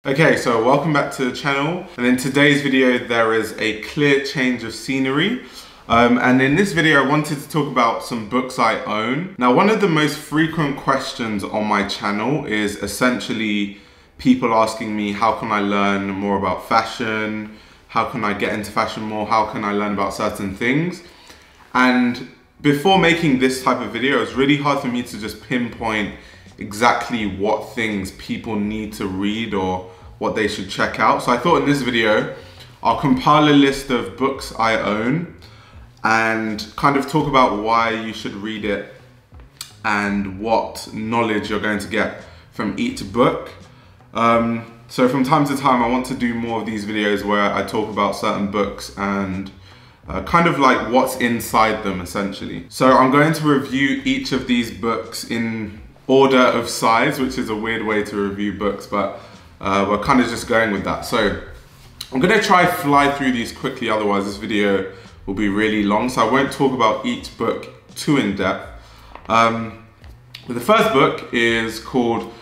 Okay, so welcome back to the channel, and in today's video there is a clear change of scenery. And in this video I wanted to talk about some books I own. Now, one of the most frequent questions on my channel is essentially people asking me, how can I learn more about fashion? How can I get into fashion more? How can I learn about certain things? And before making this type of video, it was really hard for me to just pinpoint exactly what things people need to read or what they should check out. So I thought in this video, I'll compile a list of books I own and kind of talk about why you should read it and what knowledge you're going to get from each book. So from time to time, I want to do more of these videos where I talk about certain books and kind of like what's inside them essentially. So I'm going to review each of these books in order of size, which is a weird way to review books, but we're kind of just going with that. So I'm gonna try fly through these quickly, otherwise this video will be really long, so I won't talk about each book too in depth. But the first book is called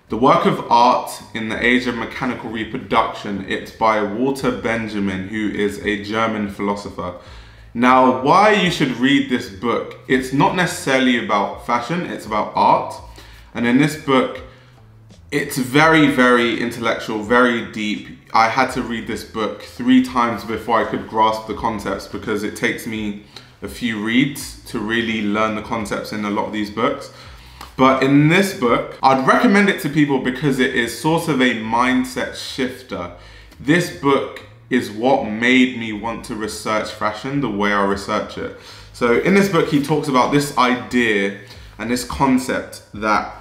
The Work of Art in the Age of Mechanical Reproduction. It's by Walter Benjamin, who is a German philosopher. Now, why you should read this book, it's not necessarily about fashion, it's about art. And in this book, it's very, very intellectual, very deep. I had to read this book 3 times before I could grasp the concepts because it takes me a few reads to really learn the concepts in a lot of these books. But in this book, I'd recommend it to people because it is sort of a mindset shifter. This book is what made me want to research fashion the way I research it. So in this book, he talks about this idea and this concept that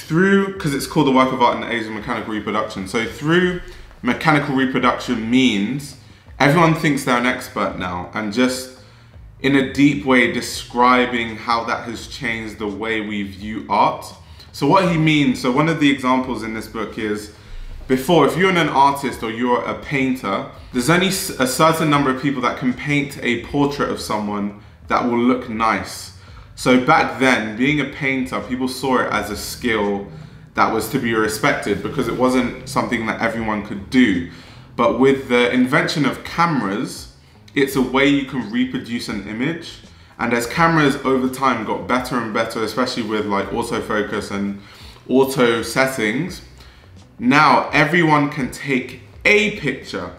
because it's called The Work of Art in the Age of Mechanical Reproduction. So through mechanical reproduction means everyone thinks they're an expert now, and just in a deep way describing how that has changed the way we view art. So what he means, so one of the examples in this book is, before, if you're an artist or you're a painter, there's only a certain number of people that can paint a portrait of someone that will look nice. So back then, being a painter, people saw it as a skill that was to be respected because it wasn't something that everyone could do. But with the invention of cameras, it's a way you can reproduce an image. And as cameras over time got better and better, especially with like autofocus and auto settings, now everyone can take a picture.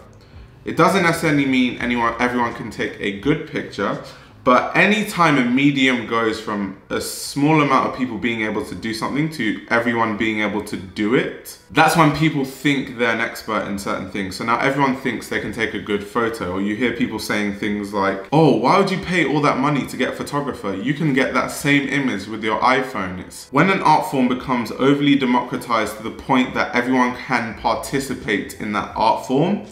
It doesn't necessarily mean everyone can take a good picture, but anytime a medium goes from a small amount of people being able to do something to everyone being able to do it, that's when people think they're an expert in certain things. So now everyone thinks they can take a good photo, or you hear people saying things like, oh, why would you pay all that money to get a photographer? You can get that same image with your iPhone. It's when an art form becomes overly democratized to the point that everyone can participate in that art form,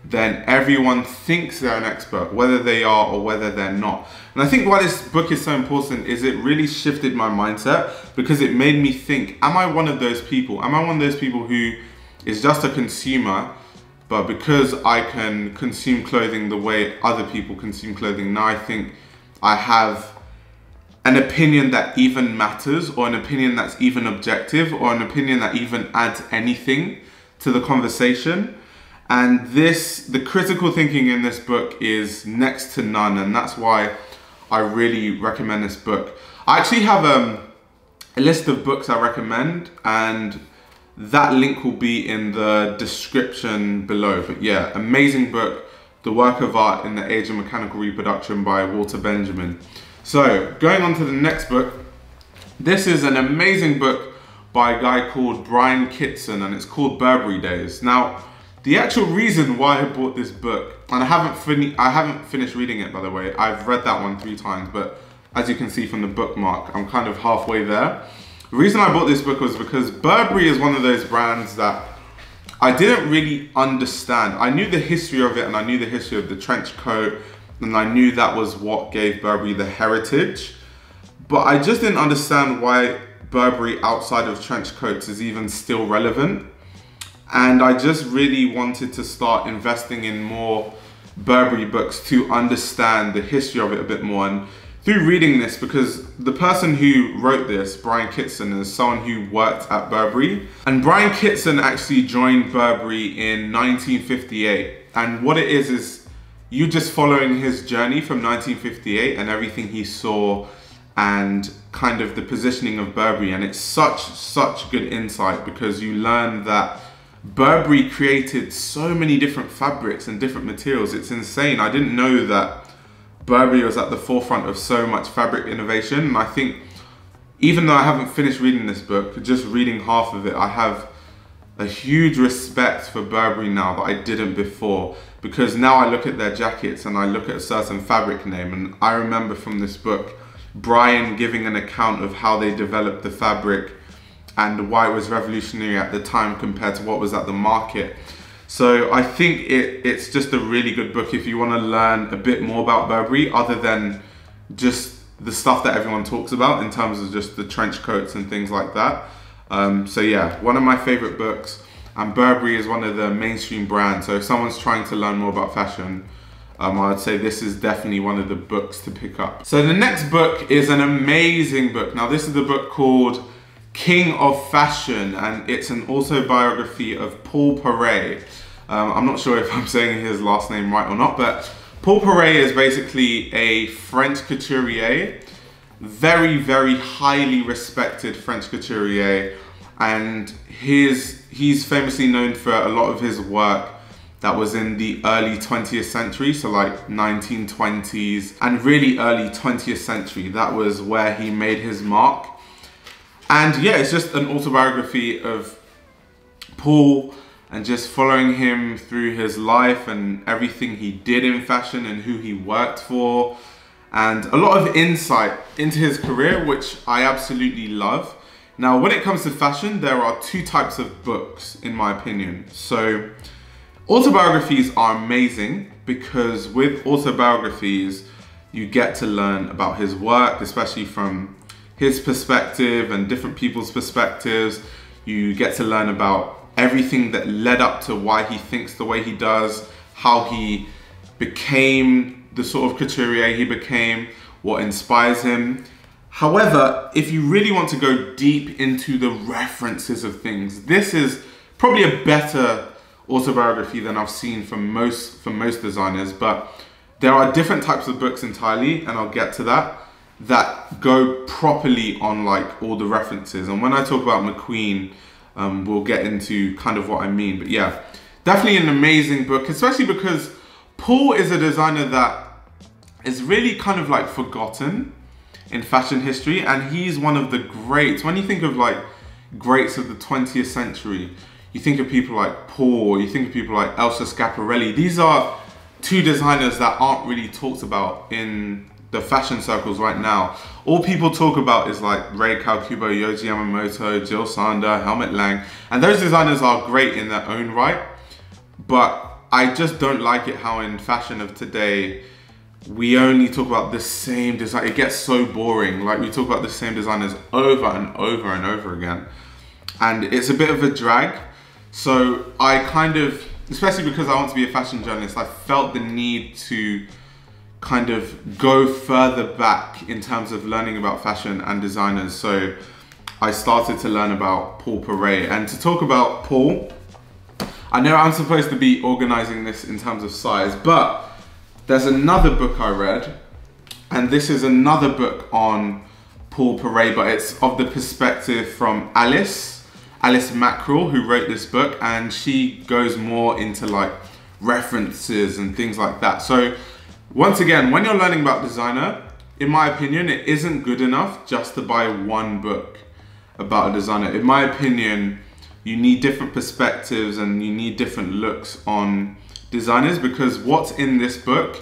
then everyone thinks they're an expert, whether they are or whether they're not. And I think why this book is so important is it really shifted my mindset because it made me think, am I one of those people? Am I one of those people who is just a consumer, but because I can consume clothing the way other people consume clothing, now I think I have an opinion that even matters, or an opinion that's even objective, or an opinion that even adds anything to the conversation. And the critical thinking in this book is next to none, and that's why I really recommend this book. I actually have a list of books I recommend, and that link will be in the description below. But yeah, amazing book, The Work of Art in the Age of Mechanical Reproduction by Walter Benjamin. So going on to the next book, this is an amazing book by a guy called Brian Kitson, and it's called Burberry Days. Now, the actual reason why I bought this book, and I haven't finished reading it, by the way. I've read that one 3 times, but as you can see from the bookmark, I'm kind of halfway there. The reason I bought this book was because Burberry is one of those brands that I didn't really understand. I knew the history of it, and I knew the history of the trench coat, and I knew that was what gave Burberry the heritage. But I just didn't understand why Burberry outside of trench coats is even still relevant. And I just really wanted to start investing in more Burberry books to understand the history of it a bit more. And through reading this, because the person who wrote this, Brian Kitson, is someone who worked at Burberry. And Brian Kitson actually joined Burberry in 1958. And what it is you just following his journey from 1958 and everything he saw and kind of the positioning of Burberry. And it's such good insight, because you learn that Burberry created so many different fabrics and different materials. It's insane. I didn't know that Burberry was at the forefront of so much fabric innovation. And I think, even though I haven't finished reading this book, just reading half of it, I have a huge respect for Burberry now that I didn't before, because now I look at their jackets and I look at a certain fabric name, and I remember from this book Brian giving an account of how they developed the fabric and why it was revolutionary at the time compared to what was at the market. So I think it's just a really good book if you want to learn a bit more about Burberry, other than just the stuff that everyone talks about in terms of just the trench coats and things like that. So yeah, one of my favorite books, and Burberry is one of the mainstream brands. So if someone's trying to learn more about fashion, I would say this is definitely one of the books to pick up. So the next book is an amazing book. Now this is the book called King of Fashion, and it's an autobiography of Paul Pereira. I'm not sure if I'm saying his last name right or not, but Paul Pereira is basically a French couturier, very highly respected French couturier, and he's famously known for a lot of his work that was in the early 20th century, so like 1920s and really early 20th century. That was where he made his mark. And yeah, it's just an autobiography of Paul and just following him through his life and everything he did in fashion and who he worked for, and a lot of insight into his career, which I absolutely love. Now, when it comes to fashion, there are two types of books, in my opinion. So autobiographies are amazing, because with autobiographies, you get to learn about his work, especially from his perspective and different people's perspectives. You get to learn about everything that led up to why he thinks the way he does, how he became the sort of couturier he became, what inspires him. However, if you really want to go deep into the references of things, this is probably a better autobiography than I've seen from most designers. But there are different types of books entirely, and I'll get to that go properly on like all the references. And when I talk about McQueen, we'll get into kind of what I mean. But yeah, definitely an amazing book, especially because Paul is a designer that is really kind of like forgotten in fashion history, and he's one of the greats. When you think of like greats of the 20th century, you think of people like Paul, you think of people like Elsa Schiaparelli. These are two designers that aren't really talked about in the fashion circles right now. All people talk about is like Rei Kawakubo, Yohji Yamamoto, Jill Sander, Helmut Lang, and those designers are great in their own right, but I just don't like it how in fashion of today, we only talk about the same design. It gets so boring. Like, we talk about the same designers over and over and over again, and it's a bit of a drag. So I kind of, especially because I want to be a fashion journalist, I felt the need to kind of go further back in terms of learning about fashion and designers. So I started to learn about Paul Pereira. And to talk about Paul, I know I'm supposed to be organizing this in terms of size, but there's another book I read, and this is another book on Paul Pereira, but it's of the perspective from Alice Mackerel, who wrote this book, and she goes more into like references and things like that. So once again, when you're learning about designer, in my opinion, it isn't good enough just to buy one book about a designer. In my opinion, you need different perspectives and you need different looks on designers, because what's in this book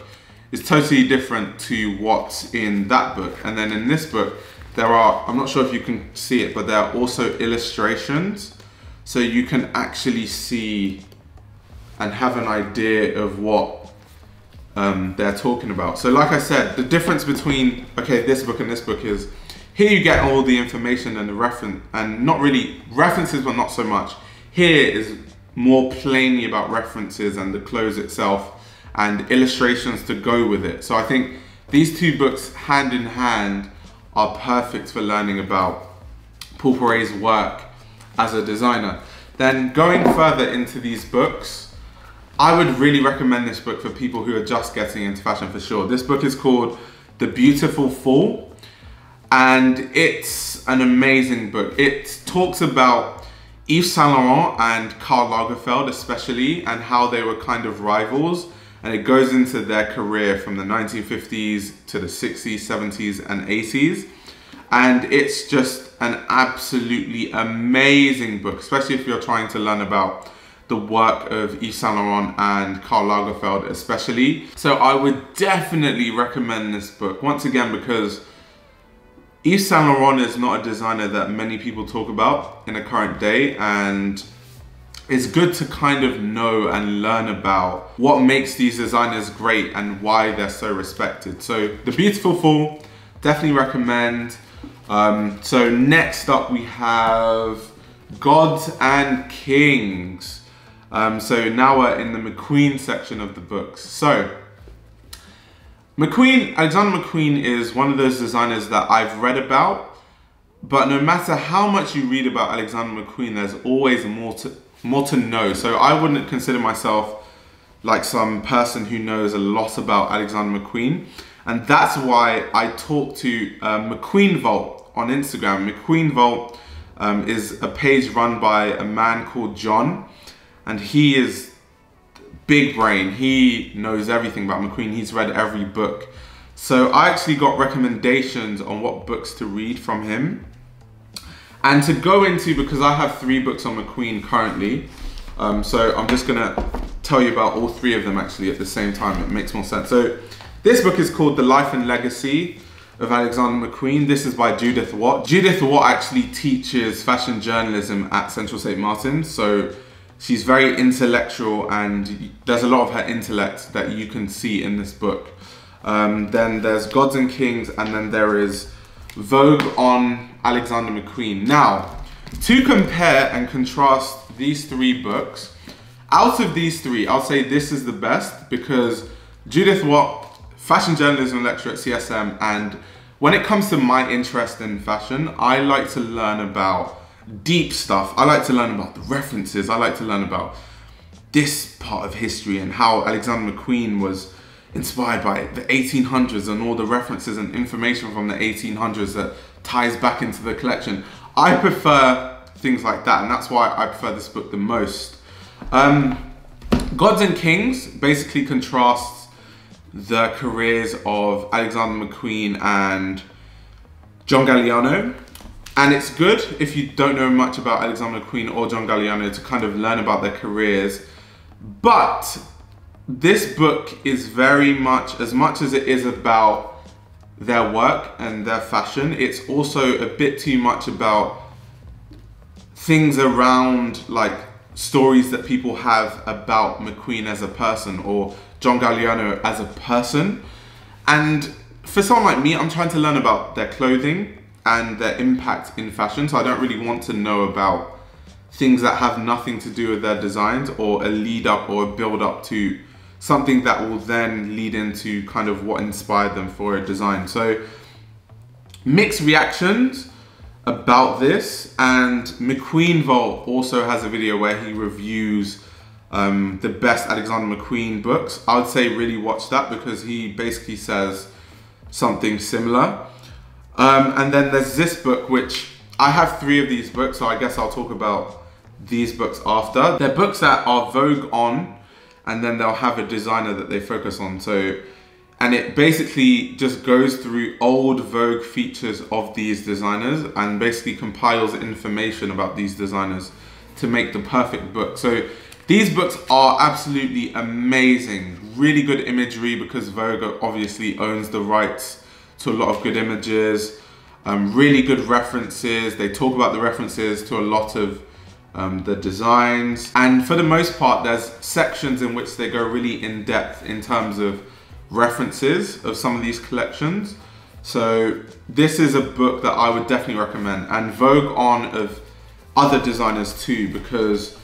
is totally different to what's in that book. And then in this book, there are, I'm not sure if you can see it, but there are also illustrations. So you can actually see and have an idea of what they're talking about. So like I said, the difference between, okay, this book and this book is, here you get all the information and the reference, and not really references, but not so much. Here is more plainly about references and the clothes itself and illustrations to go with it. So I think these two books hand in hand are perfect for learning about Paul Pereira's work as a designer. Then going further into these books, I would really recommend this book for people who are just getting into fashion for sure. This book is called The Beautiful Fall, and it's an amazing book. It talks about Yves Saint Laurent and Karl Lagerfeld especially, and how they were kind of rivals, and it goes into their career from the 1950s to the 60s, 70s and 80s. And it's just an absolutely amazing book, especially if you're trying to learn about the work of Yves Saint Laurent and Karl Lagerfeld especially. So I would definitely recommend this book, once again, because Yves Saint Laurent is not a designer that many people talk about in the current day, and it's good to kind of know and learn about what makes these designers great and why they're so respected. So The Beautiful Fall, definitely recommend. So next up we have Gods and Kings. So now we're in the McQueen section of the books. So Alexander McQueen is one of those designers that I've read about, but no matter how much you read about Alexander McQueen, there's always more to know. So I wouldn't consider myself like some person who knows a lot about Alexander McQueen. And that's why I talked to McQueen Vault on Instagram. McQueen Vault is a page run by a man called John, and he is big brain. He knows everything about McQueen. He's read every book. So I actually got recommendations on what books to read from him and to go into, because I have 3 books on McQueen currently. So I'm just gonna tell you about all 3 of them actually at the same time. It makes more sense. So this book is called The Life and Legacy of Alexander McQueen. This is by Judith Watt. Judith Watt actually teaches fashion journalism at Central St. Martin's. So she's very intellectual, and there's a lot of her intellect that you can see in this book. Then there's Gods and Kings, and then there is Vogue on Alexander McQueen. Now, to compare and contrast these 3 books, out of these 3, I'll say this is the best, because Judith Watt, fashion journalism lecturer at CSM, and when it comes to my interest in fashion, I like to learn about deep stuff. I like to learn about the references. I like to learn about this part of history and how Alexander McQueen was inspired by the 1800s and all the references and information from the 1800s that ties back into the collection. I prefer things like that, and that's why I prefer this book the most. Gods and Kings basically contrasts the careers of Alexander McQueen and John Galliano. And it's good if you don't know much about Alexander McQueen or John Galliano to kind of learn about their careers. But this book is very much as it is about their work and their fashion, it's also a bit too much about things around like stories that people have about McQueen as a person or John Galliano as a person. And for someone like me, I'm trying to learn about their clothing and their impact in fashion, so I don't really want to know about things that have nothing to do with their designs or a lead up or a build up to something that will then lead into kind of what inspired them for a design. So mixed reactions about this, and McQueen Vault also has a video where he reviews the best Alexander McQueen books. I would say really watch that, because he basically says something similar. And then there's this book, which I have 3 of these books, so I guess I'll talk about these books after. They're books that are Vogue on, and then they'll have a designer that they focus on. So, and it basically just goes through old Vogue features of these designers and basically compiles information about these designers to make the perfect book. So these books are absolutely amazing. Really good imagery, because Vogue obviously owns the rights to a lot of good images. Really good references. They talk about the references to a lot of the designs. And for the most part, there's sections in which they go really in depth in terms of references of some of these collections. So this is a book that I would definitely recommend. And Vogue on of other designers too, because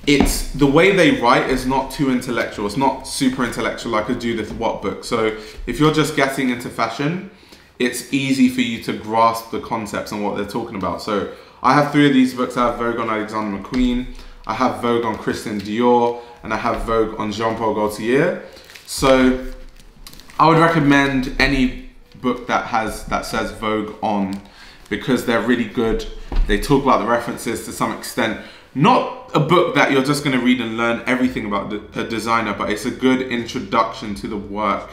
it's the way they write is not too intellectual. It's not super intellectual like a Judith Watt book. So if you're just getting into fashion, it's easy for you to grasp the concepts and what they're talking about. So I have 3 of these books. I have Vogue on Alexander McQueen, I have Vogue on Christian Dior, and I have Vogue on Jean-Paul Gaultier. So I would recommend any book that says Vogue on, because they're really good. They talk about the references to some extent. Not a book that you're just going to read and learn everything about a designer, but it's a good introduction to the work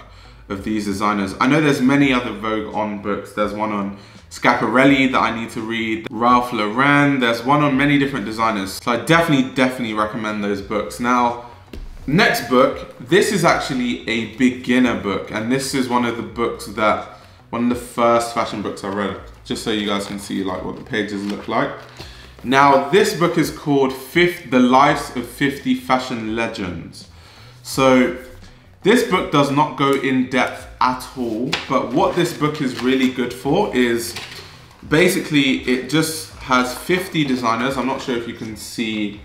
of these designers. I know there's many other Vogue on books. There's one on Schiaparelli that I need to read, Ralph Lauren. There's one on many different designers. So I definitely recommend those books. Now, next book, this is actually a beginner book, and this is one of the first fashion books I read, just so you guys can see like what the pages look like. Now, this book is called The Lives of 50 Fashion Legends. So this book does not go in depth at all, but what this book is really good for is basically it just has 50 designers. I'm not sure if you can see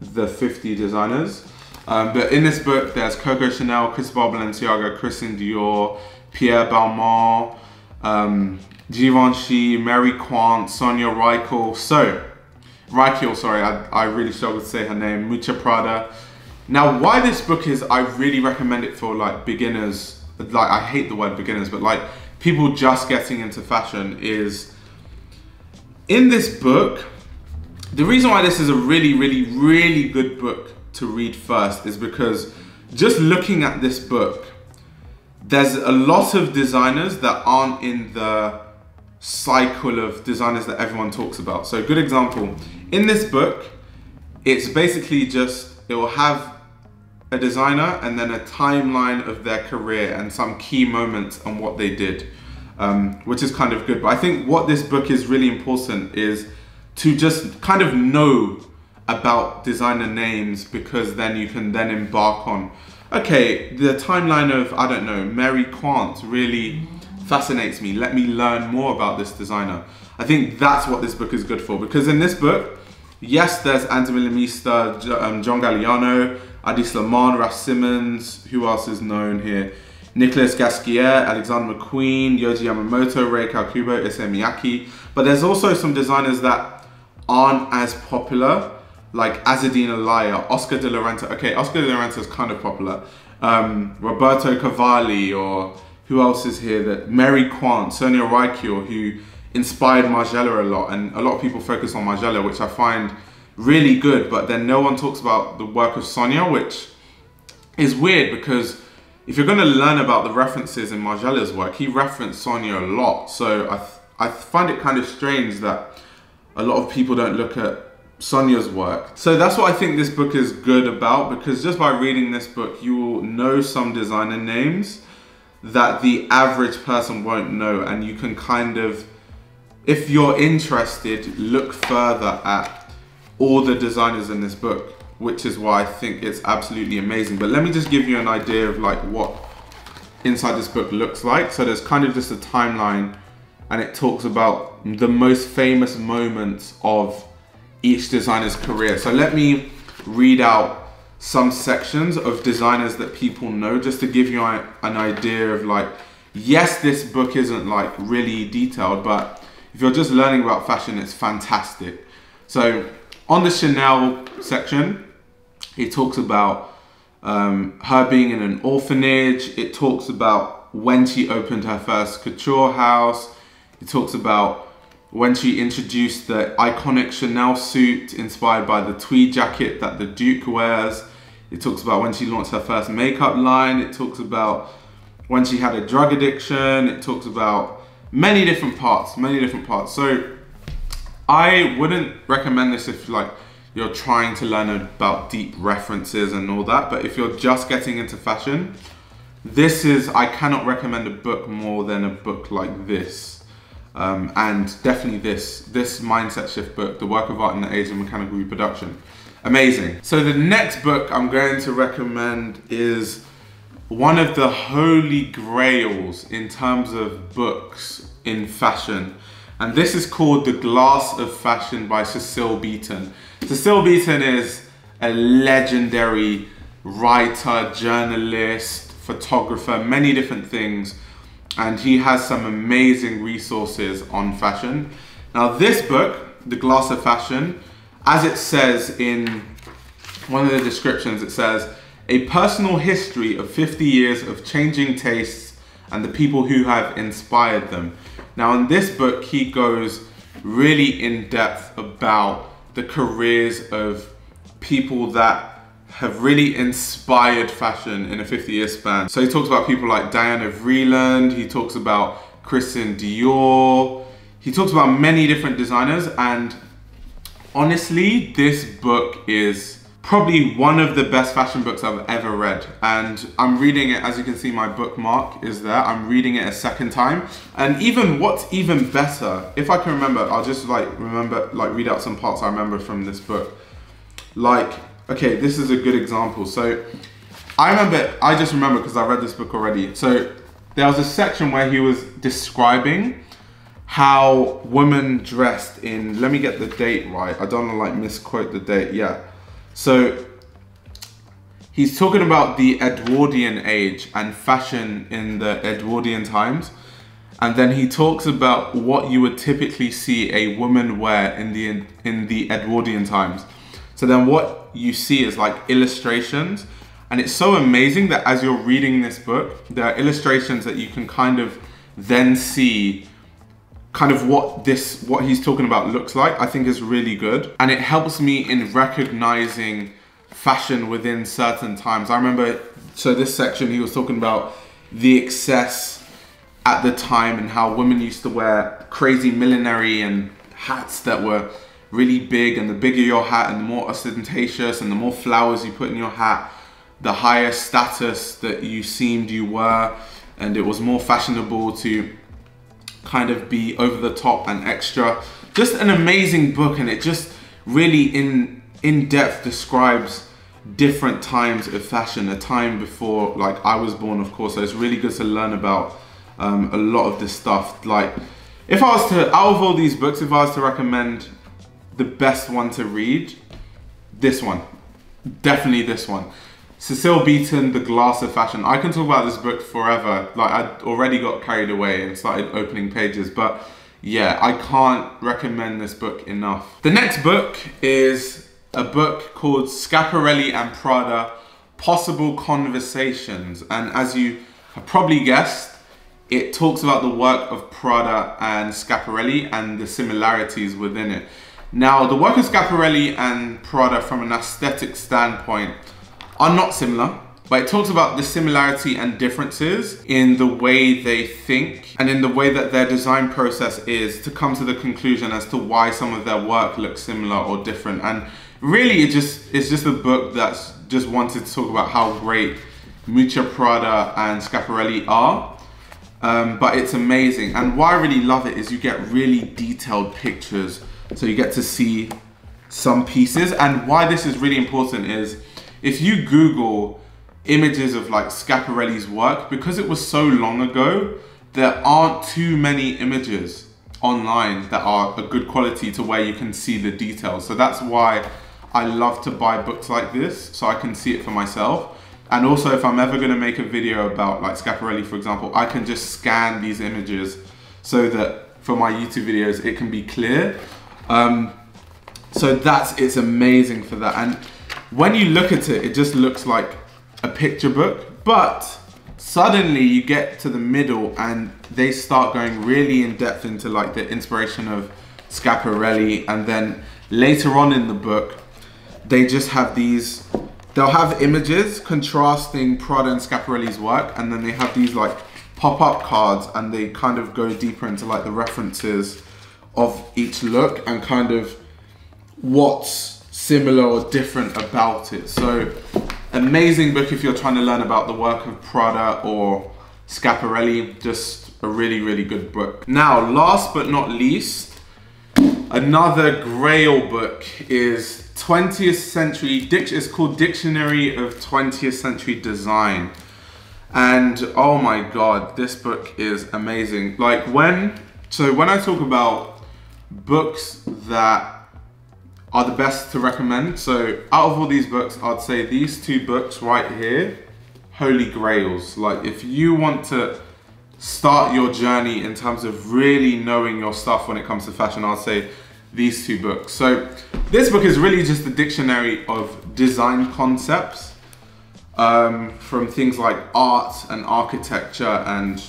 the 50 designers, but in this book there's Coco Chanel, Cristobal Balenciaga, Christian Dior, Pierre Balmain, Givenchy, Mary Quant, Sonia Rykiel. I really struggle to say her name, Mucha Prada. Now, why this book is, I really recommend it for like beginners, like I hate the word beginners, but like people just getting into fashion, is in this book, the reason why this is a really good book to read first is because just looking at this book, there's a lot of designers that aren't in the cycle of designers that everyone talks about. So a good example, in this book, it's basically just, it will have a designer and then a timeline of their career and some key moments and what they did, which is kind of good. But I think what this book is really important is to just kind of know about designer names, because then you can then embark on, okay, the timeline of, I don't know, Mary Quant really fascinates me. Let me learn more about this designer. I think that's what this book is good for, because in this book, yes, there's Anthony Millimista, John Galliano, Adi Slimane, Raf Simons, who else is known here? Nicolas Gasquier, Alexander McQueen, Yohji Yamamoto, Rei Kawakubo, Issey Miyake. But there's also some designers that aren't as popular, like Azzedine Alaïa, Oscar de la Renta. Okay, Oscar de la Renta is kind of popular. Roberto Cavalli, or who else is here? That Mary Quant, Sonia Rykiel, who inspired Margiela a lot, and a lot of people focus on Margiela, which I find really good, but then no one talks about the work of Sonia, which is weird, because if you're going to learn about the references in Margiela's work, he referenced Sonia a lot. So I find it kind of strange that a lot of people don't look at Sonia's work. So that's what I think this book is good about, because just by reading this book, you will know some designer names that the average person won't know, and you can kind of, if you're interested, look further at all the designers in this book, which is why I think it's absolutely amazing. But let me just give you an idea of like what inside this book looks like. So there's kind of just a timeline, and it talks about the most famous moments of each designer's career. So let me read out some sections of designers that people know, just to give you an idea of like, yes, this book isn't like really detailed, but if you're just learning about fashion, it's fantastic. So on the Chanel section, it talks about her being in an orphanage. It talks about when she opened her first couture house. It talks about when she introduced the iconic Chanel suit inspired by the tweed jacket that the Duke wears. It talks about when she launched her first makeup line. It talks about when she had a drug addiction. It talks about many different parts. So I wouldn't recommend this if like you're trying to learn about deep references and all that, but if you're just getting into fashion, I cannot recommend a book more than a book like this. And definitely this Mindset Shift book, The Work of Art in the Age of Mechanical Reproduction. Amazing. So the next book I'm going to recommend is one of the holy grails in terms of books in fashion. And this is called The Glass of Fashion by Cecile Beaton. Cecile Beaton is a legendary writer, journalist, photographer, many different things. And he has some amazing resources on fashion. Now this book, The Glass of Fashion, as it says in one of the descriptions, it says, a personal history of 50 years of changing tastes and the people who have inspired them. Now in this book, he goes really in depth about the careers of people that have really inspired fashion in a 50-year span. So he talks about people like Diana Vreeland, he talks about Christian Dior, he talks about many different designers, and honestly, this book is probably one of the best fashion books I've ever read. And I'm reading it, as you can see, my bookmark is there. I'm reading it a second time. And even what's even better, if I can remember, I'll just read out some parts I remember from this book. Like, okay, this is a good example. So I just remember because I read this book already. So there was a section where he was describing how women dressed in, let me get the date right. I don't want to like misquote the date. Yeah. So he's talking about the Edwardian age and fashion in the Edwardian times. And then he talks about what you would typically see a woman wear in the Edwardian times. So then what you see is like illustrations. And it's so amazing that as you're reading this book, there are illustrations that you can kind of then see kind of what he's talking about looks like. I think is really good. And it helps me in recognizing fashion within certain times. I remember, so this section, he was talking about the excess at the time and how women used to wear crazy millinery and hats that were really big, and the bigger your hat and the more ostentatious and the more flowers you put in your hat, the higher status that you seemed you were, and it was more fashionable to kind of be over the top and extra. Just an amazing book, and it just really in depth describes different times of fashion, a time before like I was born, of course. So it's really good to learn about a lot of this stuff. Like if I was to, out of all these books, if I was to recommend the best one to read, this one, definitely this one. Cecile Beaton, The Glass of Fashion. I can talk about this book forever. Like I already got carried away and started opening pages, but yeah, I can't recommend this book enough. The next book is a book called Schiaparelli and Prada, Possible Conversations. And as you have probably guessed, it talks about the work of Prada and Schiaparelli and the similarities within it. Now, the work of Schiaparelli and Prada from an aesthetic standpoint are not similar, but it talks about the similarity and differences in the way they think and in the way that their design process is to come to the conclusion as to why some of their work looks similar or different. And really, it's just a book that's just wanted to talk about how great Miuccia Prada and Schiaparelli are. But it's amazing. And why I really love it is you get really detailed pictures. So you get to see some pieces. And why this is really important is if you Google images of like Schiaparelli's work, because it was so long ago, there aren't too many images online that are a good quality to where you can see the details. So that's why I love to buy books like this, so I can see it for myself. And also if I'm ever gonna make a video about like Schiaparelli, for example, I can just scan these images so that for my YouTube videos, it can be clear. So it's amazing for that. And when you look at it, it just looks like a picture book, but suddenly you get to the middle and they start going really in depth into like the inspiration of Schiaparelli. And then later on in the book, they just have these, they'll have images contrasting Prada and Schiaparelli's work. And then they have these like pop-up cards and they kind of go deeper into like the references of each look and kind of what's similar or different about it. So amazing book if you're trying to learn about the work of Prada or Schiaparelli. Just a really, really good book. Now, last but not least, another grail book is 20th century, it's called Dictionary of 20th Century Design. And oh my God, this book is amazing. Like when I talk about books that are the best to recommend. So out of all these books, I'd say these two books right here, holy grails. Like if you want to start your journey in terms of really knowing your stuff when it comes to fashion, I'd say these two books. So this book is really just a dictionary of design concepts, from things like art and architecture and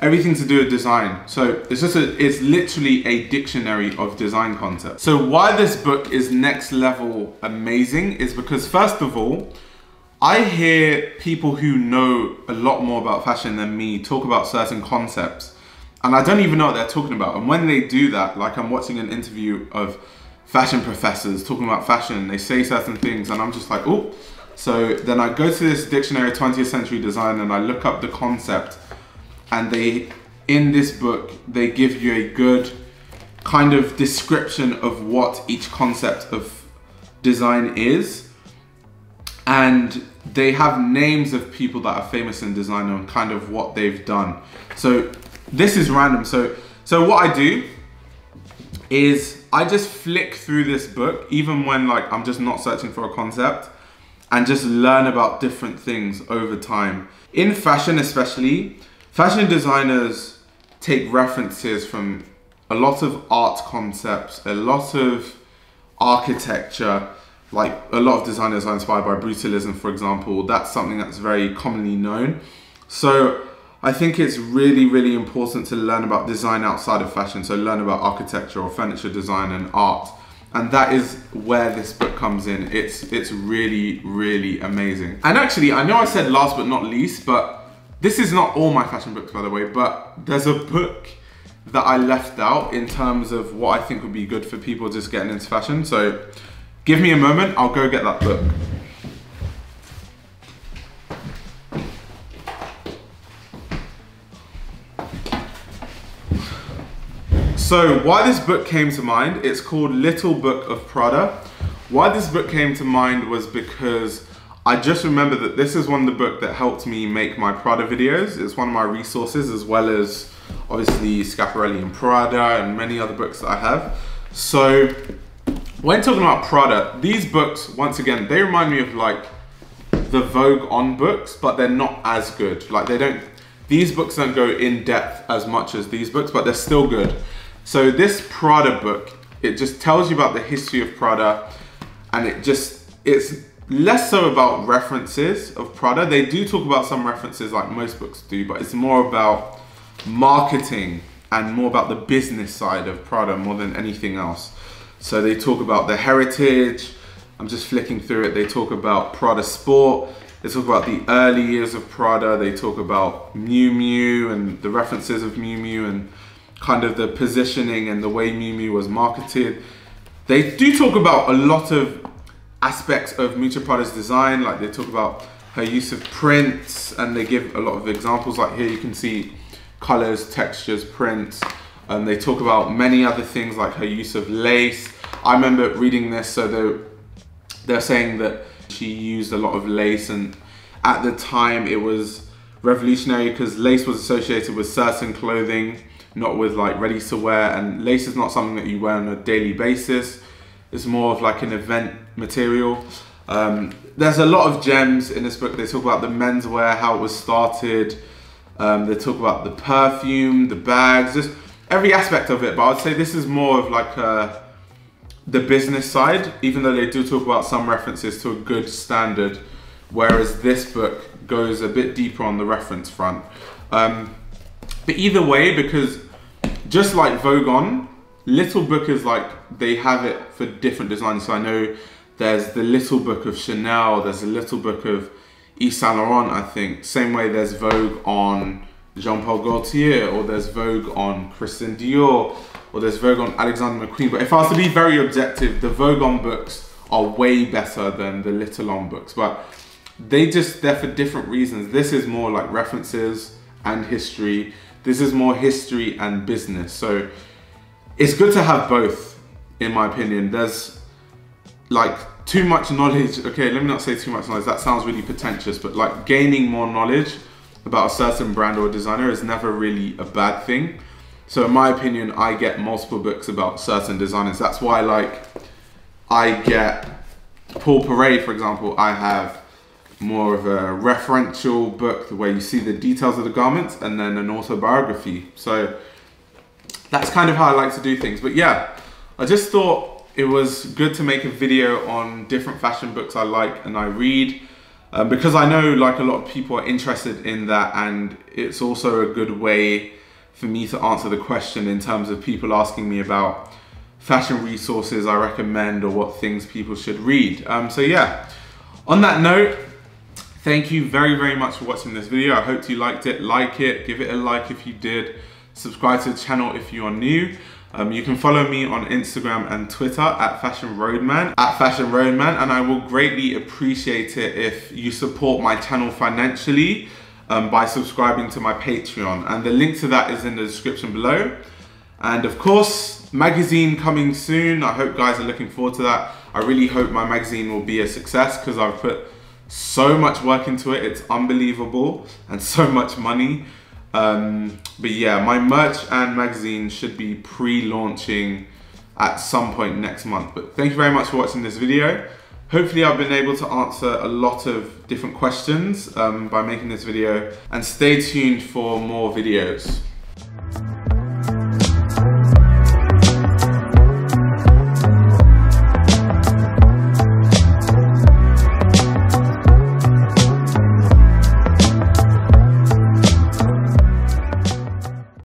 everything to do with design. So it's literally a dictionary of design concepts. So why this book is next level amazing is because, first of all, I hear people who know a lot more about fashion than me talk about certain concepts, and I don't even know what they're talking about. And when they do that, like I'm watching an interview of fashion professors talking about fashion, they say certain things and I'm just like, oh. So then I go to this dictionary of 20th century design and I look up the concept, and in this book, they give you a good kind of description of what each concept of design is. And they have names of people that are famous in design and kind of what they've done. So this is random. So what I do is I just flick through this book, even when like I'm just not searching for a concept, and just learn about different things over time. In fashion especially, fashion designers take references from a lot of art concepts, a lot of architecture. Like a lot of designers are inspired by brutalism, for example. That's something that's very commonly known. So I think it's really, really important to learn about design outside of fashion. So learn about architecture or furniture design and art. And that is where this book comes in. It's really, really amazing. And actually, I know I said last but not least, but this is not all my fashion books, by the way, but there's a book that I left out in terms of what I think would be good for people just getting into fashion. So give me a moment, I'll go get that book. So why this book came to mind, it's called Little Book of Prada. Why this book came to mind was because I just remember that this is one of the books that helped me make my Prada videos. It's one of my resources, as well as obviously Schiaparelli and Prada and many other books that I have. So when talking about Prada, these books, once again, they remind me of like the Vogue On books, but they're not as good. Like these books don't go in depth as much as these books, but they're still good. So this Prada book, it just tells you about the history of Prada, and it's less so about references of Prada. They do talk about some references like most books do, but it's more about marketing and more about the business side of Prada more than anything else. So they talk about the heritage. I'm just flicking through it. They talk about Prada Sport. They talk about the early years of Prada. They talk about Miu Miu and the references of Miu Miu and kind of the positioning and the way Miu Miu was marketed. They do talk about a lot of aspects of Miuccia Prada's design. Like they talk about her use of prints, and they give a lot of examples. Like here you can see colors, textures, prints. And they talk about many other things like her use of lace. I remember reading this, so they're saying that she used a lot of lace, and at the time it was revolutionary because lace was associated with certain clothing, not with like ready to wear, and lace is not something that you wear on a daily basis. It's more of like an event material. There's a lot of gems in this book. They talk about the menswear, how it was started. They talk about the perfume, the bags, just every aspect of it. But I'd say this is more of like the business side, even though they do talk about some references to a good standard, whereas this book goes a bit deeper on the reference front. But either way, because just like Vogue On, Little Book is like, they have it for different designs. So I know there's the Little Book of Chanel, there's a Little Book of Yves Saint Laurent, I think. Same way there's Vogue on Jean-Paul Gaultier, or there's Vogue on Christian Dior, or there's Vogue on Alexander McQueen. But if I was to be very objective, the Vogue On books are way better than the Little On books. But they're for different reasons. This is more like references and history. This is more history and business. So it's good to have both, in my opinion. There's like too much knowledge. Okay, let me not say too much knowledge. That sounds really pretentious, but like gaining more knowledge about a certain brand or designer is never really a bad thing. So in my opinion, I get multiple books about certain designers. That's why like I get Paul Pereira, for example, I have more of a referential book where you see the details of the garments, and then an autobiography. So that's kind of how I like to do things. But yeah, I just thought it was good to make a video on different fashion books I like and I read, because I know like a lot of people are interested in that, and it's also a good way for me to answer the question in terms of people asking me about fashion resources I recommend or what things people should read. So yeah, on that note, thank you very, very much for watching this video. I hope you liked it. Like it, give it a like if you did. Subscribe to the channel if you are new. You can follow me on Instagram and Twitter at Fashion Roadman, and I will greatly appreciate it if you support my channel financially by subscribing to my Patreon. And the link to that is in the description below. And of course, magazine coming soon. I hope guys are looking forward to that. I really hope my magazine will be a success because I've put so much work into it. It's unbelievable, and so much money. But yeah, my merch and magazine should be pre-launching at some point next month. But thank you very much for watching this video. Hopefully I've been able to answer a lot of different questions by making this video, and stay tuned for more videos.